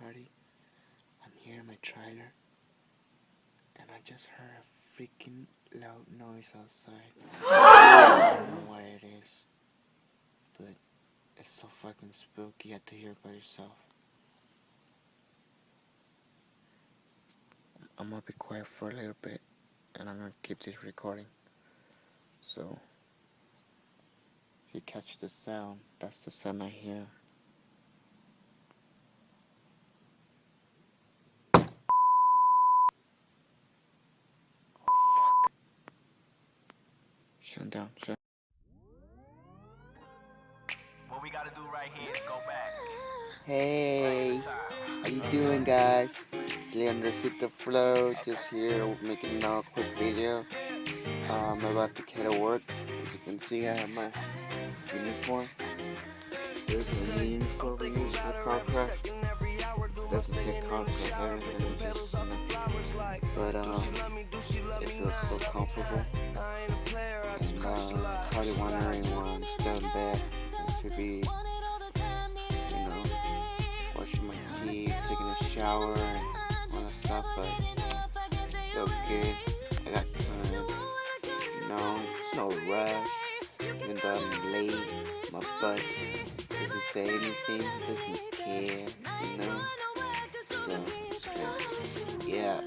party. I'm here in my trailer, and I just heard a freaking loud noise outside. I don't know what it is, but it's so fucking spooky. You have to hear it by yourself. I'm gonna be quiet for a little bit, and I'm gonna keep this recording. So, if you catch the sound, that's the sound I hear. Fuck. Shut down, shut. What we gotta do right here is go back. Hey, how you doing, guys? It's Leandrocito Flow, just here making another quick video. I'm about to get to work. As you can see, I have my uniform. This is the uniform we use for car craft. Doesn't say car craft, everything just, but it feels so comfortable. And probably wondering why I'm still in bed. I should be, washing my teeth, taking a shower, and all that stuff, but it's so good. I got time. It's no rush. Even though I'm late, my bus doesn't say anything, doesn't care, So it's good. Yeah,